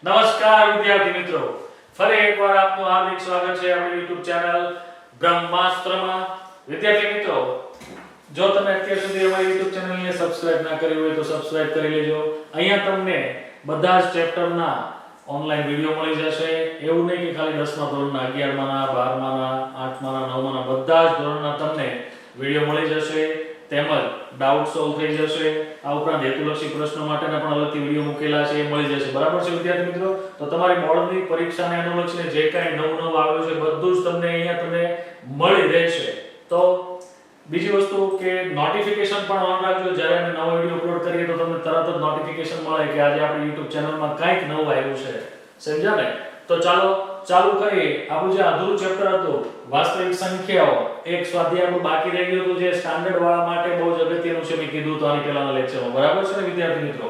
નમસ્કાર વિદ્યાર્થી મિત્રો, ફરી એકવાર આપનું હાર્દિક સ્વાગત છે આપણી YouTube ચેનલ બ્રહ્માસ્ત્રમાં. વિદ્યાર્થી મિત્રો, જો તમે અત્યાર સુધી અમારી YouTube ચેનલને સબસ્ક્રાઇબ ના કરી હોય તો સબસ્ક્રાઇબ કરી લેજો. અહીંયા તમને બધા જ ચેપ્ટરના ઓનલાઈન વિડિયો મળી જશે. એવું નહીં કે ખાલી 10મા ધોરણના, 11માના, 12માના, 8માના, 9માના બધા જ ધોરણના તમને વિડિયો મળી જશે. તેમજ ડાઉટ સોલ્વ થઈ જશે. આ ઉપરાંત હેતુલક્ષી પ્રશ્નો માટેના પણ અલગથી વિડિયો મૂકેલા છે, એ મળી જશે. બરાબર છે વિદ્યાર્થી મિત્રો? તો તમારી બોર્ડની પરીક્ષાને અનુલક્ષીને જે કાંઈ નવું આવ્યું છે બધું જ તમને અહીંયા તમને મળી રહેશે. તો બીજી વસ્તુ કે નોટિફિકેશન પણ ઓન રાખજો. જ્યારે અમે નવો વિડિયો અપલોડ કરીએ તો તમને તરત જ નોટિફિકેશન મળે કે આજે આપણી YouTube ચેનલમાં કંઈક નવું આવ્યું છે. સમજ્યા ને? તો ચાલુ કરીએ. આપણું જે અધૂરું ચેપ્ટર હતું વાસ્તવિક સંખ્યાઓ, એક સ્વાધ્યાય આપણું બાકી રહી ગયું હતું જે સ્ટાન્ડર્ડ વાળા માટે બહુ જ અગત્યનું છે. મેં કીધું તો આની પહેલાના લેક્ચરમાં. બરાબર છે ને વિદ્યાર્થી મિત્રો?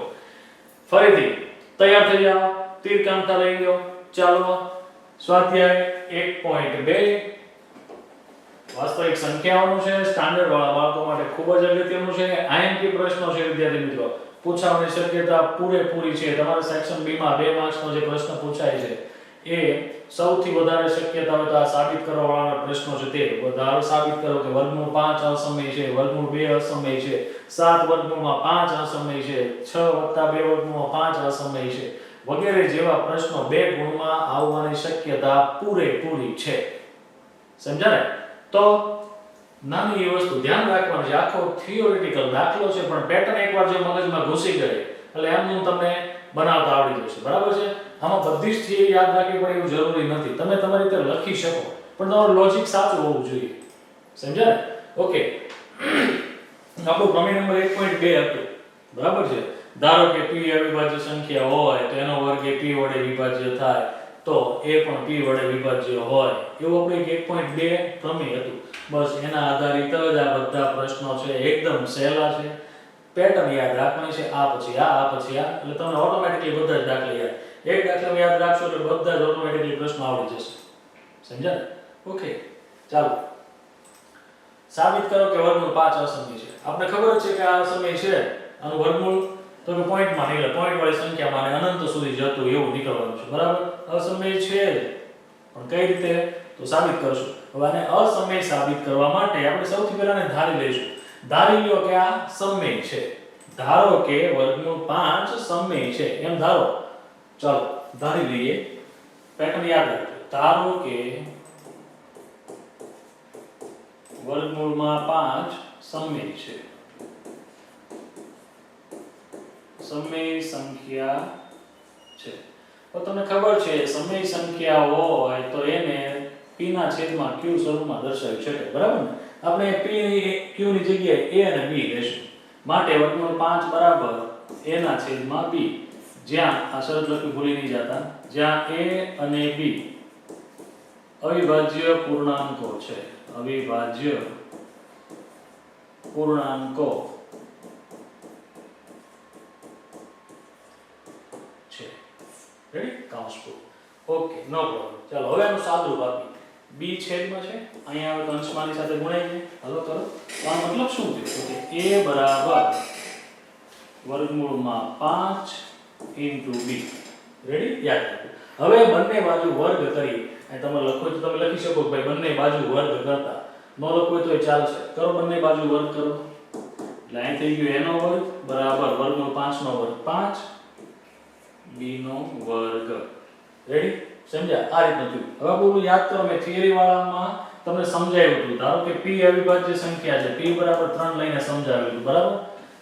ફરીથી તૈયાર થઈ જાઓ, તીર કામતા લઈ લો. ચાલો સ્વાધ્યાય 1.2 વાસ્તવિક સંખ્યાઓનું છે, સ્ટાન્ડર્ડ વાળા બાળકો માટે ખૂબ જ અગત્યનું છે. IMP પ્રશ્નો છે વિદ્યાર્થી મિત્રો, પૂછાવાની શક્યતા પૂરેપૂરી છે. તમારા સેક્શન B માં 2 માર્ક્સનો જે પ્રશ્ન પૂછાય છે એ સૌથી વધારે શક્યતા હોય તો આ સાબિત કરવા વાળા પ્રશ્નો છે. તે વધારે સાબિત કરો કે વર્ગમૂળ 5 અસમય છે, વર્ગમૂળ 2 અસમય છે, 7 વર્ગમૂળમાં 5 અસમય છે, 6 + 2 વર્ગમૂળમાં 5 અસમય છે વગેરે જેવા પ્રશ્નો 2 ગુણમાં આવવાની શક્યતા પૂરેપૂરી છે. સમજ્યા ને? તો નાની એ વસ્તુ ધ્યાન રાખવાની છે. આખો થિયોરિટિકલ દાખલો છે પણ પેટર્ન એકવાર જો મગજમાં ઘૂસી ગઈ એટલે એમનું તમને બનાવતા આવડી જશે. બરાબર છે? આમાં બધી જ થિયરી યાદ રાખવી પડે એવું જરૂરી નથી. તમે તમારી રીતે લખી શકો પણ તમારું લોજિક સાચું હોવું જોઈએ. સમજ્યા ને? ઓકે. આપણું પ્રમેય નંબર 1.2 હતું. બરાબર છે? ધારો કે p અવિભાજ્ય સંખ્યા હોય તો એનો વર્ગ એ p વડે વિભાજ્ય થાય તો એ પણ p વડે વિભાજ્ય હોય. એવું આપણું 1.2 પ્રમેય હતું. બસ એના આધારિત જ આ બધા પ્રશ્નો છે. એકદમ સહેલા છે. પેટર્ન યાદ રાખવાની છે. આ પછી આ પછી આ એટલે તમને ઓટોમેટિકલી બધા જ દાખલા યાદ. એક દાખલો યાદ રાખશો એટલે બધા જ ઓટોમેટિકલી પ્રશ્નો આવડી જશે. સમજ્યા? ઓકે. ચાલો સાબિત કરો કે વર્ગમૂળ 5 અસમય છે. આપણે ખબર જ છે કે આ અસમય છે. આનું વર્ગમૂળ તો કે પોઈન્ટમાં નીકળે, પોઈન્ટ વાળી સંખ્યામાં અને અનંત સુધી જતું એવું નીકળવાનું છે. બરાબર? અસમય છે પણ કઈ રીતે તો સાબિત કરશું. હવે આને અસમય સાબિત કરવા માટે આપણે સૌથી પહેલા ધારી લઈશું. ધારી લ્યો કે આ સમય છે. ધારો કે વર્ગમૂળ 5 સમય છે એમ ધારો. ચાલો ધારી લઈએ. પેટર્ન યાદ રાખજો. ધારો કે વર્ગમૂળમાં 5 સમય છે. સમય સંખ્યા છે. તો તમને ખબર છે સમય સંખ્યા હોય તો એને p ના છેદમાં q સ્વરૂપમાં દર્શાવી શકાય. બરાબર ને? આપણે p q ની જગ્યાએ a અને b લેશું. માટે વર્ગમૂળ 5 બરાબર a ના છેદમાં b. જ્યાં આ શરત લખી ભૂલી નહીં જતા. જ્યાં a અને b અવિભાજ્ય પૂર્ણાંકો છે. અવિભાજ્ય પૂર્ણાંકો છે. રેડી? કાઉન્સ પૂરું. Okay, no problem. ચાલો હવે આનું સાદુરૂપ આપીએ. b છેદમાં છે. અહીંયા આવે તો અંશમાની સાથે ગુણાઈ જાય. હલો કરો. તો આનો મતલબ શું થયો? તો કે a બરાબર વર્ગમૂળમાં 5 * b. રેડી? યાદ રાખો. હવે બંને બાજુ વર્ગ કરી અને તમે લખો તો તમે લખી શકો કે ભાઈ બંને બાજુ વર્ગ કરતા. ન લખો તોય ચાલશે. કરો બંને બાજુ વર્ગ કરો. એટલે અહીં થઈ ગયું a નો વર્ગ બરાબર વર્ગમૂળ 5 નો વર્ગ 5 b નો વર્ગ. રેડી? સમજ્યા? આ રીતનું થયું. હવે બોલું યાદ કરો. મેં થિયરી વાળામાં તમને સમજાવ્યું હતું. ધારો કે p અવિભાજ્ય સંખ્યા છે. p બરાબર 3 લઈને સમજાવ્યું હતું. બરાબર?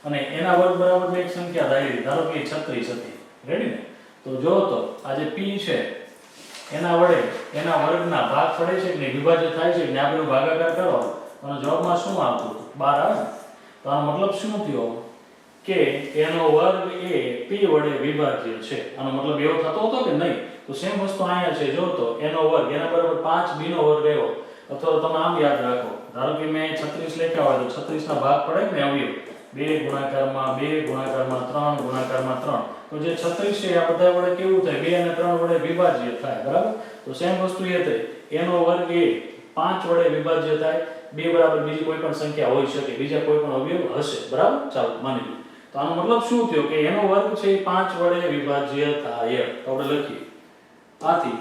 અને એના વર્ગ બરાબર એક સંખ્યા ધારી. ધારો કે 36 હતી. રેડી ને? તો જો તો આ જે p છે એના વડે એના વર્ગના ભાગ પડે છે કે વિભાજ્ય થાય છે ને આપણે ભાગાકાર કરો અને જવાબમાં શું આવતું? 12 આવે. તો આનો મતલબ શું થયો કે એનો વર્ગ એ p વડે વિભાજ્ય છે. આનો મતલબ એવો થતો હતો કે નહીં? તો સેમ વસ્તુ અહીંયા છે. જો તો એનો વર્ગ એના બરાબર 5 b નો વર્ગ આવ્યો. અથવા તમે આમ યાદ રાખો. ધારો કે મેં 36 લખ્યા હોય તો 36 ના ભાગ પડે ને અવયવ 2 ગુણાકારમાં 2 ગુણાકારમાં 3 ગુણાકારમાં 3. તો જે 36 છે આ બધા વડે કેવું થાય? 2 અને 3 વડે વિભાજ્ય થાય. બરાબર? તો સેમ વસ્તુ એ થઈ. એનો વર્ગ એ 5 વડે વિભાજ્ય થાય. 2 બરાબર બીજી કોઈ પણ સંખ્યા હોઈ શકે, બીજા કોઈ પણ અવયવ હશે. બરાબર? ચાલો માની લો. તો તો આનો મતલબ શું થયો કે એનો વર્ગ છે એ 5 વડે વિભાજ્ય થાય. તો આપણે લખીએ આથી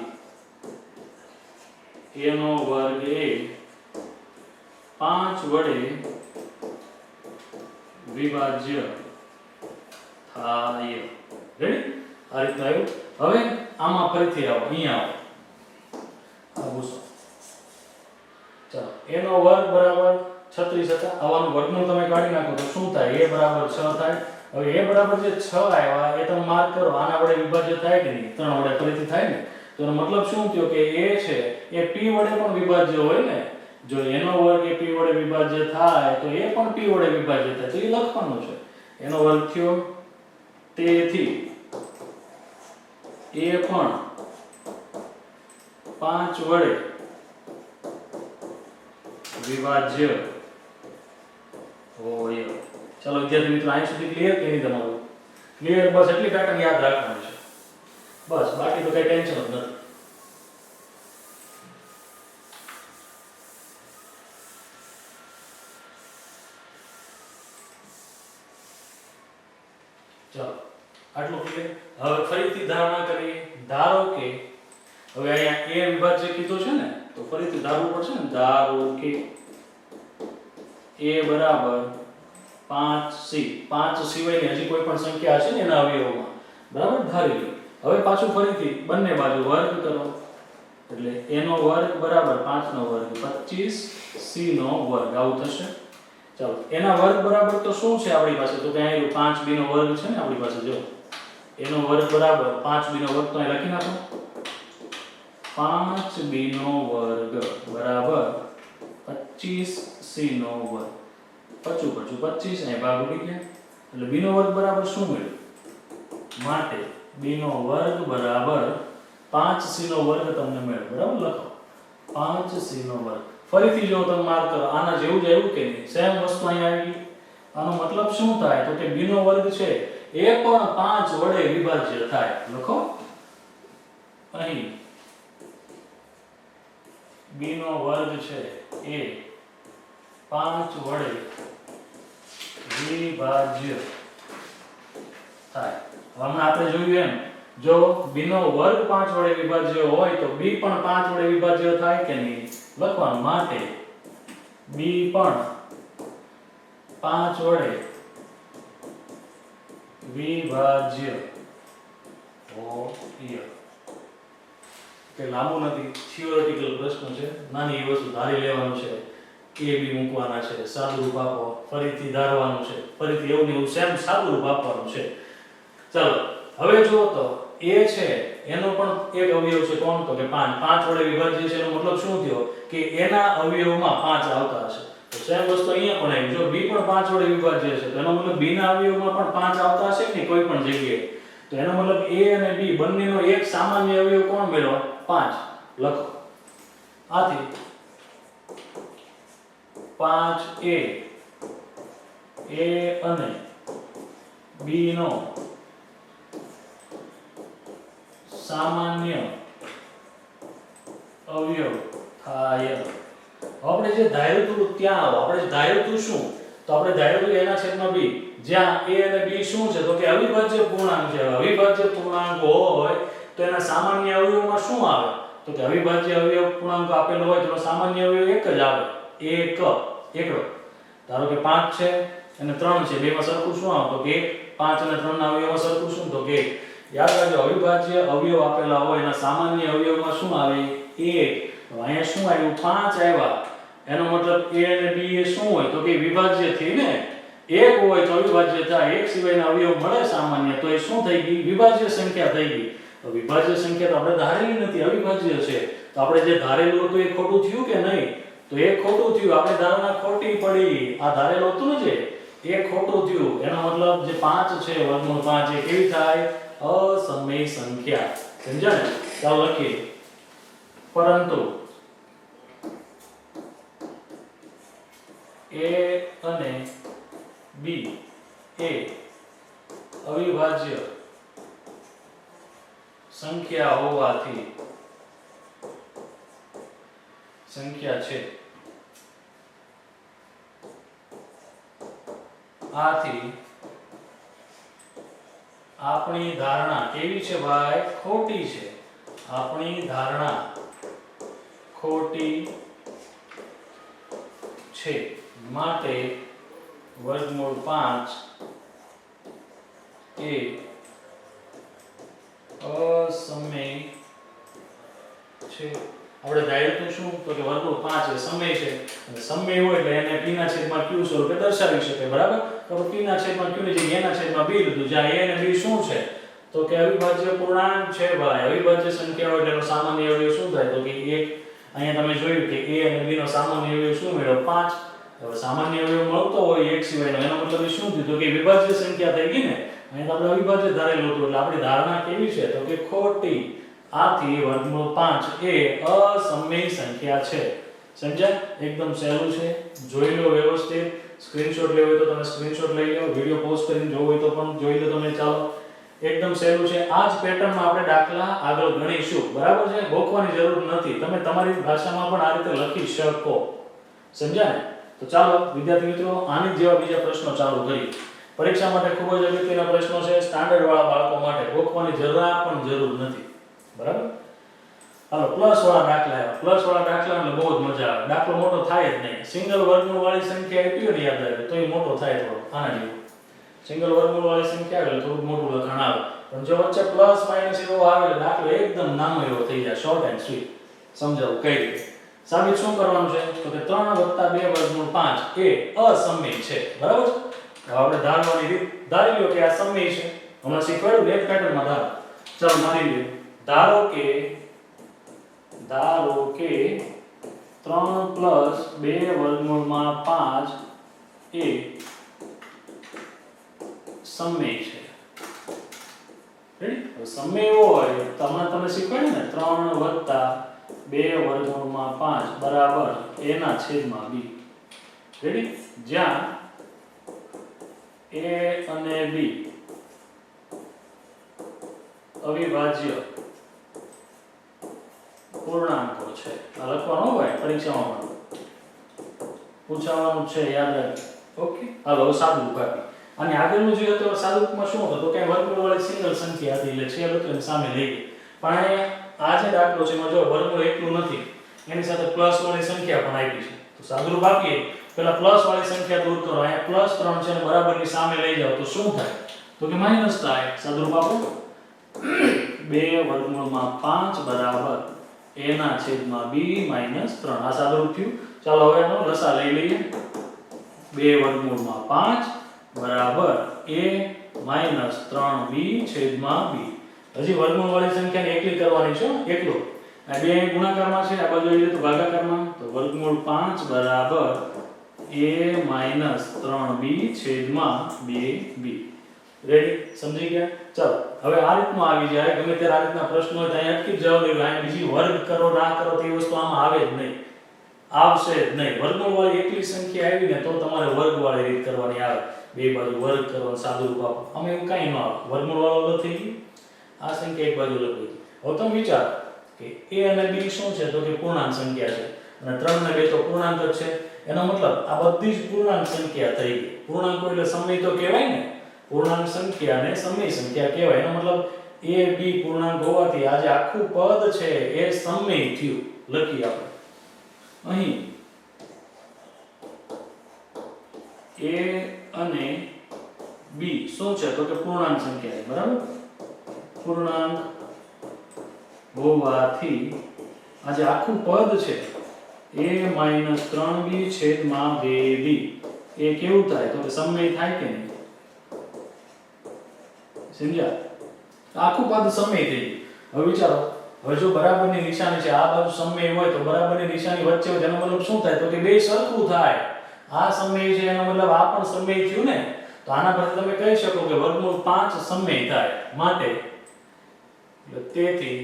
એનો વર્ગ એ 5 વડે વિભાજ્ય થાય. રેડી? આ રીતના આવ્યું. હવે આમાં ફરીથી આવો, અહીંયા આવો. આ પૂછો. ચાલો, એનો વર્ગ બરાબર 36 હતા. આવાનું વર્ગમૂળ તમે કાઢી નાખો તો શું થાય? a બરાબર 6 થાય. હવે a બરાબર જે 6 આવ્યા એ તમે માર્ક કરો. આના વડે વિભાજ્ય થાય કે નહીં? 3 વડે ફરીથી થાય ને. તો એનો મતલબ શું થયો કે a છે એ p વડે પણ વિભાજ્ય હોય ને. જો એનો વર્ગ એ p વડે વિભાજ્ય થાય તો એ પણ p વડે વિભાજ્ય થાય. તો એ લખવાનું છે. એનો વર્ગ થયો તેથી એ પણ 5 વડે વિભાજ્ય હોય. ચલો વિદ્યાર્થી મિત્રો, અહીં સુધી ક્લિયર કે નહીં તમારું? ક્લિયર? બસ એટલી પેટર્ન યાદ રાખવાની છે બસ, બાકી તો કઈ ટેન્શન જ નથી. ચાલો આટલું ક્લિયર. હવે ફરીથી ધારણા કરીએ. ધારો કે હવે અહીંયા a વિભાજ્ય કીધું છે ને, તો ફરીથી ધારવું પડશે ને. ધારો કે a બરાબર 5c. 5 સિવાયની હજી કોઈ પણ સંખ્યા હશે ને એના અવયવોમાં, બરાબર? ધારી લો. હવે પાછું ફરીથી બંને બાજુ વર્ગ કરો એટલે a નો વર્ગ બરાબર 5 નો વર્ગ 25 c નો વર્ગ આવું થશે. ચાલો, એના વર્ગ બરાબર તો શું છે આપણી પાસે? તો કે અહીં 5b નો વર્ગ છે ને આપણી પાસે. જો એનો વર્ગ બરાબર 5b નો વર્ગ તો અહીં લખી નાખો. 5b નો વર્ગ બરાબર 25c નો વર્ગ. 25 અહીં ભાગ ઉડી ગયા એટલે b નો વર્ગ બરાબર શું મળ્યું? માટે b નો વર્ગ બરાબર 5c નો વર્ગ તમને મળ્યો. બરાબર? લખો 5c નો વર્ગ. ફરીથી જો તમે માર્ક કરો, આના જેવું જ આવ્યું કે નહીં? સેમ વસ્તુ અહીં આવી ગઈ. આનો મતલબ શું થાય? તો કે b નો વર્ગ છે એ પણ 5 વડે વિભાજ્ય થાય. લખો અહીં b નો વર્ગ છે એ 5 વડે વિભાજ્ય થાય. હમણાં આપણે જોયું એમ, જો b નો વર્ગ 5 વડે વિભાજ્ય હોય તો b પણ 5 વડે વિભાજ્ય થાય કે નહીં? લખવાનું માટે b પણ 5 વડે વિભાજ્ય હોય. કે લાંબુ નથી, થિયોરેટિકલ પ્રશ્ન છે. નાની એ વસ્તુ ધારી લેવાનું છે, a b મૂકવાના છે, સાદું રૂપ આપો, ફરીથી ધારવાનું છે, ફરીથી એવું ને એવું સેમ સાદું રૂપ આપવાનું છે. ચાલો હવે જુઓ તો a છે એનો પણ એક અવયવ છે. કોણ? તો કે 5. 5 વડે વિભાજ્ય છે એનો મતલબ શું થયો કે એના અવયવમાં 5 આવતા હશે. તો સેમ વસ્તુ અહીંયા પણ આવી. જો b પણ 5 વડે વિભાજ્ય છે તો એનો મતલબ b ના અવયવમાં પણ 5 આવતા હશે કે કોઈ પણ જગ્યાએ. તો એનો મતલબ a અને b બંનેનો એક સામાન્ય અવયવ કોણ મેળવો? 5. લખો આથી 5a અને b નો સામાન્ય અવયવ થાય. આપણે જે ધાર્યું હતું ત્યાં આવો. આપણે ધાર્યું હતું શું? તો આપણે ધાર્યું હતું એના છેદમાં b, જ્યાં a અને b શું છે? તો કે અવિભાજ્ય પૂર્ણાંક છે. અવિભાજ્ય પૂર્ણાંક હોય તો એના સામાન્ય અવયવમાં શું આવે? તો કે અવિભાજ્ય અવયવ પૂર્ણાંક આપેલો હોય તો સામાન્ય અવયવ એક જ આવે. એકડો. ધારો કે 5 છે અને 3 છે, બેમાં સરખું શું આવે? તો કે 5 અને 3 ના અવયવમાં સરખું શું? તો કે યાદ રાખજો, અવિભાજ્ય અવયવ આપેલા હોય એના સામાન્ય અવયવમાં શું આવે? 1. તો અહીંયા શું આવ્યું? 5 આવ્યા. એનો મતલબ a અને b એ શું હોય? તો કે વિભાજ્ય થી ને. 1 હોય તો અવિભાજ્ય થાય. 1 સિવાયના અવયવ મળે સામાન્ય તો એ શું થઈ ગઈ? વિભાજ્ય સંખ્યા થઈ ગઈ. તો વિભાજ્ય સંખ્યા તો આપણે ધારેલી નથી, અવિભાજ્ય છે. તો આપણે જે ધારેલું હતું એ ખોટું થયું કે નહીં? તો એ ખોટું થયું. આપણે ધારણા ખોટી પડી. આ ધારેલું હતું ને જે એ ખોટું થયું. એનો મતલબ જે 5 છે વર્ગમૂળ 5 એ કેવી થાય? અસમય સંખ્યા. સમજ્યા ને? ચાલો લખીએ. પરંતુ a અને b એ અવિભાજ્ય સંખ્યા હોવાથી સંખ્યા છે. આથી આપણી ધારણા કેવી છે ભાઈ? ખોટી છે. આપણી ધારણા ખોટી છે, માટે વર્ગમૂળ 5 એ અસમય છે. આપણે ધાર્યું તો શું? તો કે વર્ગમૂળ 5 એ સમય છે, અને સમય હોય એટલે એને p ના છેદમાં q સ્વરૂપે દર્શાવી શકાય, બરાબર? તો p ના છેદમાં q ની જગ્યાએ a ના છેદમાં b લીધું, જ્યાં a અને b શું છે? તો કે અવિભાજ્ય પૂર્ણાંક છે ભાઈ. અવિભાજ્ય સંખ્યા હોય એટલે એનો સામાન્ય અવયવ શું થાય? તો કે 1. અહીંયા તમે જોયું કે a અને b નો સામાન્ય અવયવ શું મળ્યો? 5. હવે સામાન્ય અવયવ મળતો હોય એક સિવાયનો, એનો મતલબ એ શું થયું? તો કે વિભાજ્ય સંખ્યા થઈ ગઈ ને. અહીંયા તો આપણે અવિભાજ્ય ધારેલું હતું, એટલે આપણી ધારણા કેવી છે? તો કે ખોટી. આથી વર્ગમૂળ 5 એ અસમય સંખ્યા છે. સમજ્યા? એકદમ સહેલું છે. જોઈ લો વ્યવસ્થિત. સ્ક્રીનશોટ લેવો હોય તો તમે સ્ક્રીનશોટ લઈ લો, વિડિયો પોઝ કરીને જોવો હોય તો પણ જોઈ લો તમે. ચાલો, એકદમ સહેલું છે. આ જ પેટર્નમાં આપણે દાખલા આગળ ગણીશું, બરાબર છે? ગોખવાની જરૂર નથી, તમે તમારી ભાષામાં પણ આ રીતે લખી શકો. સમજ્યા ને? તો ચાલો વિદ્યાર્થી મિત્રો, આની જેવા બીજા પ્રશ્નો ચાલુ કરીએ. પરીક્ષા માટે ખૂબ જ અગત્યના પ્રશ્નો છે, સ્ટાન્ડર્ડ વાળા બાળકો માટે. ગોખવાની જરા પણ જરૂર નથી, બરાબર? હાલો, પ્લસ વાળા દાખલા આવ્યા. પ્લસ વાળા દાખલા એટલે બહુ જ મજા આવે. દાખલો મોટો થાય જ નહીં. સિંગલ વર્ગમૂળ વાળી સંખ્યા આપી હોય ને, યાદ આવે તો એ મોટો થાય થોડો, આના જેવો. સિંગલ વર્ગમૂળ વાળી સંખ્યા આવે એટલે થોડું મોટું લખાણ આવે, પણ જો વચ્ચે પ્લસ માઈનસ એવો આવે એટલે દાખલો એકદમ નાનો એવો થઈ જાય. શોર્ટ એન્ડ સ્વીટ સમજાવું કઈ રીતે. સાબિત શું કરવાનું છે? તો કે 3 + 2 વર્ગમૂળ 5 એ અસમય છે, બરાબર છે? હવે આપણે ધારવાની રીત ધારી લો કે આ સમય છે. હમણાં શીખવાડ્યું એક પેટર્નમાં ધારો. ચાલો માની લો. ધારો કે 3 + 2 વર્ગમૂળમાં 5 એ સમય છે. રેડી? હવે સમય એવો હોય તમે શીખવાડ્યું ને 3 + 2 વર્ગમૂળમાં 5 બરાબર a ના છેદમાં b. રેડી? જ્યાં a અને b અવિભાજ્ય પૂર્ણાંકો છે. આ લખવાનું હોય પરીક્ષામાં પૂછવાનું છે, યાદ રાખજો. ઓકે, હાલો સાદુરૂપ આપી. અને આગળનું જે હતું સાદુરૂપમાં શું હતું? તો કે વર્ગમૂળ વાળી સિંગલ સંખ્યા હતી, એટલે છેદ હતો એને સામે લઈ ગઈ. પણ આ જે દાખલો છે એમાં જો વર્ગમૂળ એકલું નથી, એની સાથે પ્લસ વાળી સંખ્યા પણ આપી છે. તો સાદુરૂપ આપીએ, પેલા પ્લસ વાળી સંખ્યા દૂર કરો. અહીંયા +3 છે ને બરાબરની સામે લઈ જાઓ તો શું થાય? તો કે માઈનસ થાય. સાદુરૂપ આપો. 2 વર્ગમૂળમાં 5 બરાબર a ના છેદમાં b - 3. આ સાદુરૂપ થયું. ચાલો હવે એનો લસા લઈ લઈએ. 2 વર્ગમૂળમાં 5 બરાબર a - 3b છેદમાં b. હજી વર્ગમૂળ વાળી સંખ્યાને એકલી કરવાની છે, એકલો. આ બે ગુણાકારમાં છે, આ બાજુ લઈએ તો ભાગાકારમાં. તો વર્ગમૂળ 5 બરાબર a - 3b છેદમાં 2b. રેડી? સમજી ગયા? ચાલો હવે આ રીતનું આવી જાય. ગમે ત્યારે આ રીતના પ્રશ્નો હોય તો અહીં અટકી જાવ નહીં. અહીં બીજી વર્ગ કરો ના કરો તે વસ્તુ આમાં આવે જ નહીં, આવશે જ નહીં. વર્ગમૂળ વાળી એકલી સંખ્યા આવી ને તો તમારે વર્ગ વાળી રીત કરવાની આવે. બે બાજુ વર્ગ કરો, સાદુરૂપ આપો. અમે એવું કાંઈ ન આવે. વર્ગમૂળ વાળો લખી ગયું, આ સંખ્યા એક બાજુ લખી. હવે તમે વિચારો કે a અને b શું છે? તો કે પૂર્ણાંક સંખ્યા છે, અને 3 ને 2 તો પૂર્ણાંક જ છે. એનો મતલબ આ બધી જ પૂર્ણાંક સંખ્યા થઈ ગઈ. પૂર્ણાંકો એટલે સમય તો કહેવાય ને. પૂર્ણાંક સંખ્યા ને સમય સંખ્યા કહેવાય. એનો મતલબ a b પૂર્ણાંક હોવાથી આ જે આખું પદ છે એ સમય થયું. લખી આપણે અહીં a અને b શું છે? તો કે પૂર્ણાંક સંખ્યા છે, બરાબર? પૂર્ણાંક હોવાથી આ જે આખું પદ છે a - 3b છેદમાં 2b એ કેવું થાય? તો કે સમય થાય કે નહીં? સમજ્યા? આખું પદ સમય થઈ ગયું. હવે વિચારો, હવે જો બરાબરની નિશાની છે, આ બાજુ સમય હોય તો બરાબરની નિશાની વચ્ચે હોય, તેનો મતલબ શું થાય? તો કે બે સરખું થાય. આ સમય છે એનો મતલબ આ પણ સમય થયું ને. તો આના પરથી તમે કહી શકો કે વર્ગમૂળ 5 સમય થાય. માટે તેથી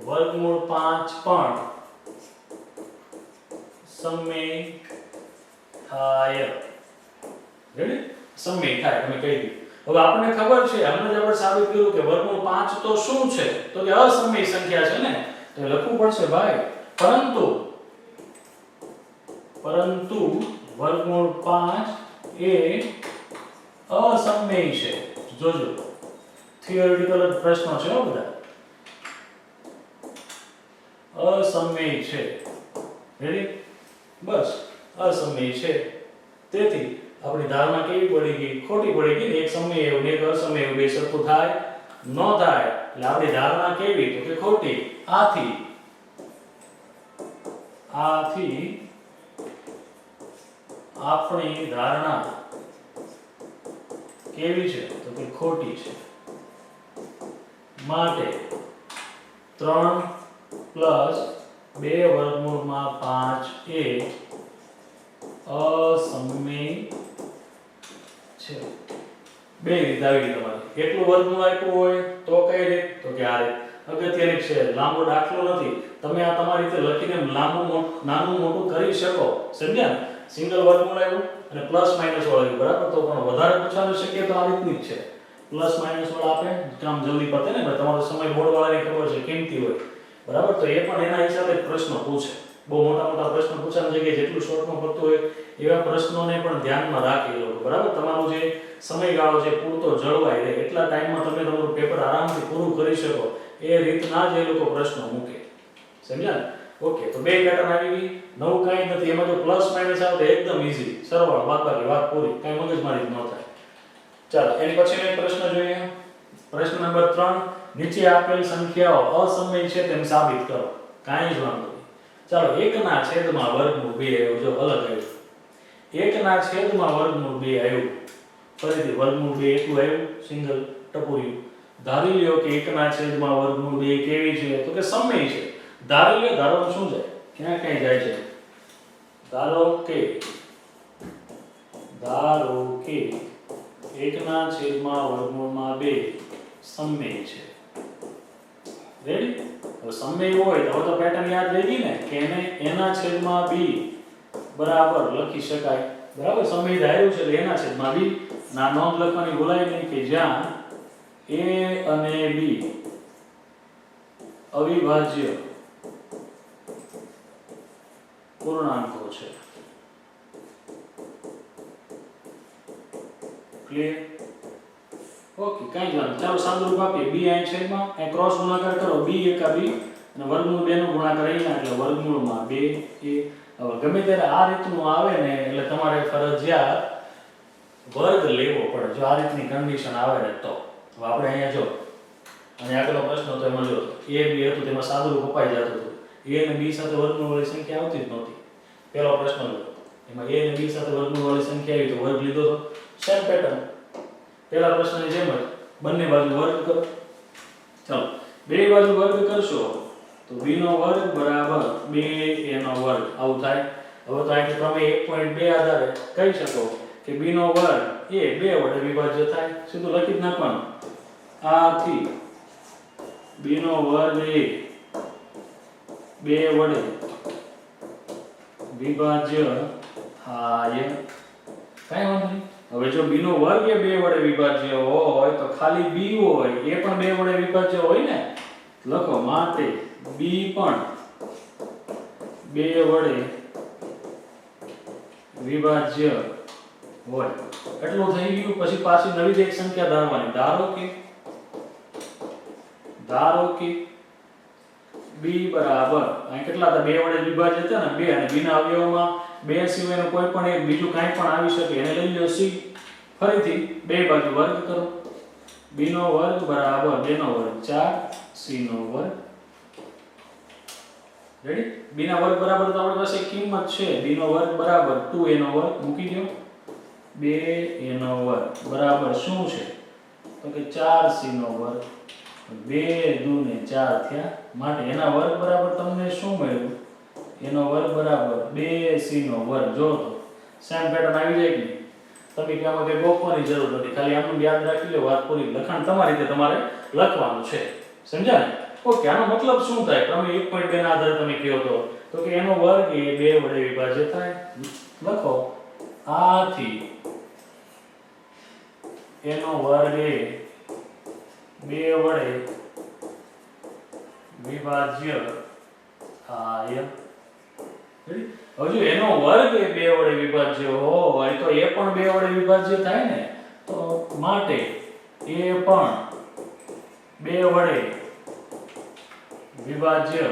વર્ગમૂળ 5 પણ સમય થાય. રેડી? સમય થાય તમે કહી દીધું. હવે આપણને ખબર છે, હમણાં જ આપણે સાબિત કર્યું કે વર્ગમૂળ 5 તો શું છે? તો કે અસમય સંખ્યા છે ને. તો લખવું પડશે ભાઈ. પરંતુ વર્ગમૂળ 5 એ અસમય છે. જોજો થિયોરિટિકલ પ્રશ્નો છે હો બધા. અસમય છે. રેડી? બસ અસમય છે. તેથી આપણી ધારણા કેવી પડી ગઈ? ખોટી પડી ગઈ. એક સમય એવું ને એક અસમય એવું બે સરખું થાય ન થાય. એટલે આપણી ધારણા કેવી? તો કે ખોટી. આથી આપણી ધારણા કેવી છે? તો કે ખોટી છે. માટે 3 + 2 વર્ગમૂળમાં 5 એ અસમય છે. બે રીત આવી ગઈ તમારી. એટલું વર્ગમૂળ આપ્યું હોય તો કઈ રીત? તો કે આ રીત. અગત્યની છે, લાંબો દાખલો નથી. તમે આ તમારી રીતે લખીને નાનું મોટું કરી શકો. સમજ્યા? સિંગલ વર્ગમૂળ આવ્યું અને પ્લસ માઈનસ વાળું બરાબર. તો પણ વધારે પૂછવાની શક્યતા આ રીતની જ છે. પ્લસ માઈનસ વાળા આપે કામ જલ્દી પતે ને ભાઈ. તમારો સમય બોર્ડ વાળાને ખબર છે કિંમતી હોય બરાબર. તો એ પણ એના હિસાબે પ્રશ્નો પૂછે. બહુ મોટા પ્રશ્નો પૂછવાની જગ્યાએ જેટલું શોર્ટમાં પડતું હોય એવા પ્રશ્નોને પણ ધ્યાનમાં રાખી લો બરાબર. તમારો જે સમયગાળો છે પૂરતો જળવાય રહે એટલા ટાઈમમાં તમે તમારું પેપર આરામથી પૂરું કરી શકો એ રીતના જ એ લોકો પ્રશ્નો મૂકે. સમજ્યા ને? ઓકે. તો બે પેટર્ન આવી ગઈ. નવું કાંઈ નથી. એમાં જો પ્લસ માઈનસ આવે તો એકદમ ઈઝી, સરળ, બાદબાકી, વાત પૂરી, કાંઈ મગજમારી ન થાય. ચાલો એની પછીનો એક પ્રશ્ન જોઈએ. પ્રશ્ન નંબર 3. નીચે આપેલ સંખ્યાઓ અસમય છે તેમ સાબિત કરો. કાંઈ જ વાંધો નહીં. ચાલો 1 ના છેદમાં વર્ગમૂળ 2 આવ્યું. જો અલગ આવ્યું. 1 ના છેદમાં વર્ગમૂળ 2 આવ્યું. ફરીથી વર્ગમૂળ 2 એકલું આવ્યું, સિંગલ ટપુર્યું. ધારી લ્યો કે 1 ના છેદમાં વર્ગમૂળ 2 કેવી છે? તો કે સમય છે. ધારી લ્યો. ધારો શું જાય? ક્યાં જાય છે? ધારો કે 1 ના છેદમાં વર્ગમૂળમાં 2 સમય છે. રેડી? હવે સમય હોય તો તો પેટર્ન યાદ રહી ગઈ ને કે એને એના છેદમાં b બરાબર લખી શકાય. બરાબર? સમય ધાર્યું છે એટલે એના છેદમાં b. ના નોંધ લખવાની ભૂલાય નહીં કે જ્યાં a અને b અવિભાજ્ય પૂર્ણાંકો છે. ક્લિયર? ઓકે. કાંઈ વાંધો. ચાલો સાદુરૂપ આપીએ. b અહીં છેદમાં અહીં ક્રોસ ગુણાકાર કરો. b એકા b અને વર્ગમૂળ 2 નો ગુણાકાર અહીંયા એટલે વર્ગમૂળમાં 2a. હવે ગમે ત્યારે આ રીતનું આવે ને એટલે તમારે ફરજિયાત વર્ગ લેવો પડે. જો આ રીતની કન્ડિશન આવે ને તો. હવે આપણે અહીંયા જો અને આગળનો પ્રશ્ન તો એમાં જો a b હતું તેમાં સાદુરૂપ અપાઈ જતું હતું. a અને b સાથે વર્ગમૂળ વાળી સંખ્યા આવતી જ નહોતી. પહેલો પ્રશ્ન લો એમાં a અને b સાથે વર્ગમૂળ વાળી સંખ્યા આવી તો વર્ગ લીધો તો. Same pattern. પહેલા પ્રશ્નની જેમ જ બંને બાજુ વર્ગ કરો. ચાલો બે બાજુ વર્ગ કરશો તો b નો વર્ગ બરાબર 2a નો વર્ગ આવું થાય. હવે તો અહીંથી તમે 1.2 આધારે કહી શકો કે b નો વર્ગ એ 2 વડે વિભાજ્ય થાય. સીધું લખી જ નાખવાનું. આથી b નો વર્ગ એ 2 વડે વિભાજ્ય થાય. કાંઈ વાંધો નહીં. હવે જો b નો વર્ગ એ 2 વડે વિભાજ્ય હોય તો ખાલી b હોય એ પણ 2 વડે વિભાજ્ય હોય ને. લખો માટે b પણ 2 વડે વિભાજ્ય હોય. એટલું થઈ ગયું. પછી પાછી નવી જ એક સંખ્યા ધારવાની. ધારો કે b બરાબર અહીં કેટલા હતા? 2 વડે વિભાજ્ય હતા ને 2 અને b ના અવયવોમાં 2 સિવાયનું કોઈ પણ એક બીજું કાંઈ પણ આવી શકે એને લઈ લો c. ફરીથી બે બાજુ વર્ગ કરો. b નો વર્ગ બરાબર 2 નો વર્ગ 4 c નો વર્ગ. રેડી? b ના વર્ગ બરાબર તો આપણી પાસે કિંમત છે. b નો વર્ગ બરાબર 2a નો વર્ગ મૂકી દો. 2a નો વર્ગ બરાબર શું છે? તો કે 4c નો વર્ગ. 2 2 ને 4 થયા. માટે એના વર્ગ બરાબર તમને શું મળ્યું? એનો વર્ગ બરાબર 2c નો વર્ગ. જો તો સેમ પેટર્ન આવી જાય કે તમે કે આમાં કઈ ગોખવાની જરૂર નથી. ખાલી આનું યાદ રાખી લો. વાત પૂરી. લખાણ તમારી રીતે તમારે લખવાનું છે. સમજ્યા ને? ઓકે. આનો મતલબ શું થાય? તમે 1.2 ના આધારે તમે કહો તો કે એનો વર્ગ એ 2 વડે વિભાજ્ય થાય. લખો આથી એનો વર્ગ એ 2 વડે વિભાજ્ય થાય. હવે જો એનો વર્ગ એ 2 વડે વિભાજ્ય હોય તો એ પણ 2 વડે વિભાજ્ય થાય ને. તો માટે એ પણ 2 વડે વિભાજ્ય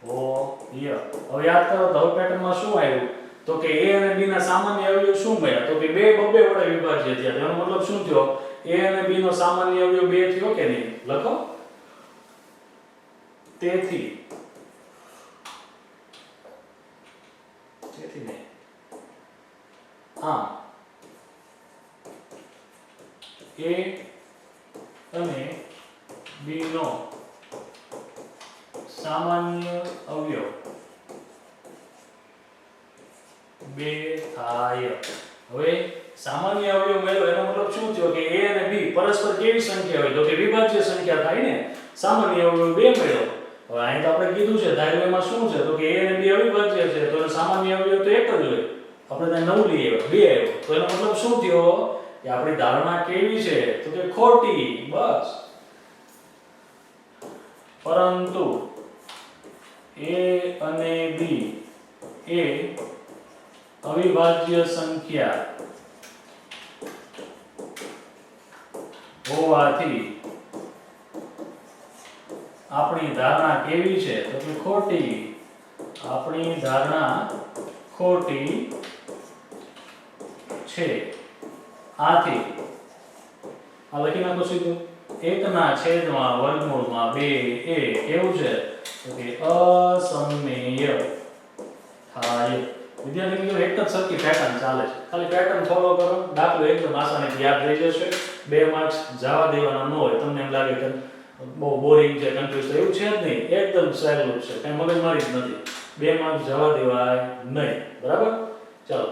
હોય. હવે યાદ કરો તો હવે પેટર્નમાં શું આવ્યું તો કે a અને b ના સામાન્ય અવયવ શું મળ્યા તો કે 2 બબ્બે વડે વિભાજ્ય થયા. તેનો મતલબ શું થયો a અને b નો સામાન્ય અવયવ 2 થયો કે નહીં? લખો. તેથી નહીં આમ a અને b નો સામાન્ય અવયવ 2 થાય. હવે સામાન્ય અવયવ મેળવ્યો એનો મતલબ શું થયો કે a અને b પરસ્પર કેવી સંખ્યા હોય તો કે વિભાજ્ય સંખ્યા થાય ને. સામાન્ય અવયવ 2 મેળવ્યો. હવે અહીં તો આપણે કીધું છે ધારવામાં શું છે તો કે a અને b અવિભાજ્ય છે તો એનો સામાન્ય અવયવ તો એક જ હોય. આપણે ત્યાં 9 લઈએ 2 આવ્યો તો એનો મતલબ શું થયો કે આપણી ધારણા કેવી છે તો કે ખોટી. બસ. પરંતુ a અને b એ અવિભાજ્ય સંખ્યા હોવાથી આપણી ધારણા કેવી છે તો કે ખોટી. આપણી ધારણા ખોટી છે. આથી આ લખી નાખો સીધું 1 ના છેદમાં વર્ગમૂળમાં 2 એ કેવું છે તો કે અસમમેય થાય. વિદ્યાર્થી મિત્રો એક જ સરખી પેટર્ન ચાલે છે. ખાલી પેટર્ન ફોલો કરો. દાખલો એકદમ આસાનીથી યાદ રહી જશે. 2 માર્ક્સ જવા દેવાના ન હોય. તમને એમ લાગે કે બહુ બોરિંગ છે કન્ફ્યુઝ એવું છે જ નહીં. એકદમ સહેલું છે. કઈ મગજમારી જ નથી. 2 માર્ક્સ જવા દેવાય નહીં. બરાબર. ચાલો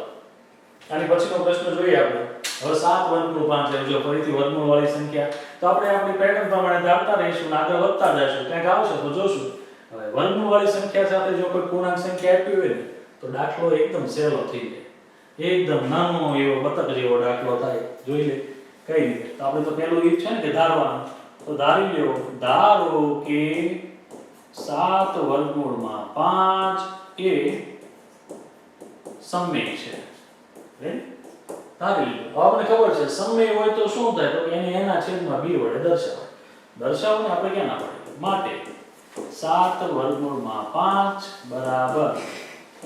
આની પછીનો પ્રશ્ન જોઈએ આપણે. હવે 7 વર્ગમૂળ 5 છે. જો ફરીથી વર્ગમૂળ વાળી સંખ્યા તો આપણે આપણી પેટર્ન પ્રમાણે દાબતા રહીશું અને આગળ વધતા જઈશું. કંઈક આવશે તો જોશું. હવે વર્ગમૂળ વાળી સંખ્યા સાથે જો કોઈ પૂર્ણાંક સંખ્યા આપી હોય ને તો દાખલો એકદમ સહેલો થઈ જાય. એકદમ નાનો એવો બતક જેવો દાખલો થાય. જોઈ લે કઈ રીતે. તો આપણે તો પહેલું એ છે ને કે ધારવાનું. તો ધારી લ્યો. ધારો કે 7 વર્ગમૂળમાં 5 એ સમમેય છે. ધારી લ્યો. આપણે ખબર છે સમમેય હોય તો શું થાય તો એને એના છેદમાં b વડે દર્શાવાય. દર્શાવને આપણે ક્યાં ના પડે માટે 7 વર્ગમૂળમાં 5 બરાબર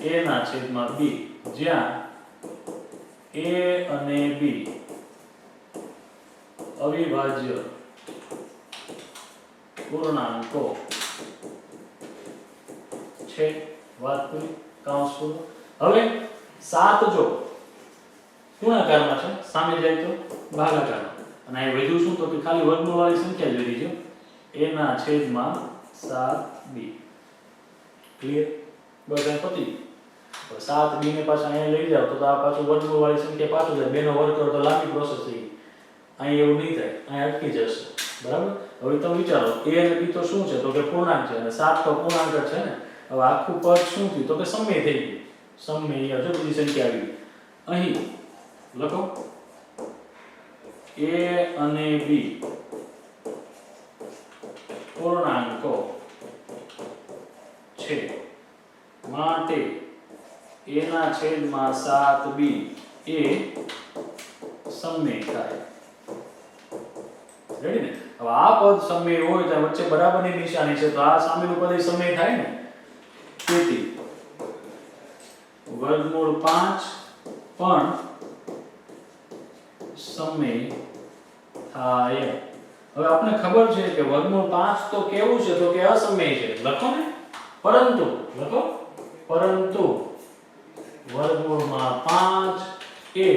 a ના છેદમાં b જ્યાં a અને b અવિભાજ્ય પૂર્ણાંકો છે. વાત પૂરી. કાઉન્સ પૂરો. હવે 7 જો ગુણાકારમાં છે સામે જાય તો ભાગાકારમાં અને અહીં વધ્યું શું તો કે ખાલી વર્ગમૂળ વાળી સંખ્યા જ વધી છે. a ના છેદમાં 7b. ક્લિયર? બસ અહીં પતી. 7b ને પાછા અહીંયા લઈ જાવ તો આ પાછું વર્ગમૂળ વાળી સંખ્યા પાછું જાય. 2 નો વર્ગ કરો તો લાંબી પ્રોસેસ થઈ. અહીં એવું નહીં થાય. અહીં અટકી જશે. બરાબર. હવે તમે વિચારો a અને b તો શું છે તો કે પૂર્ણાંક છે અને 7 તો પૂર્ણાંક જ છે ને. હવે આખું પદ શું થયું તો કે સમમેય થઈ ગયું. સમમેય જો બધી સંખ્યા આવી. અહીં લખો a અને b પૂર્ણાંકો છે માટે a ના છેદમાં 7b એ સમમેય થાય. રેડી ને? હવે આ પદ સમમેય હોય તો વચ્ચે બરાબરની નિશાની છે તો આ સામેનું પદ સમમેય થાય ને. તેથી વર્ગમૂળ 5 પણ સમમેય થાય. હવે આપણે ખબર છે કે વર્ગમૂળ 5 તો કેવું છે તો કે અસમમેય છે. લખો ને. પરંતુ લખો પરંતુ વર્ગમૂળમાં 5 એ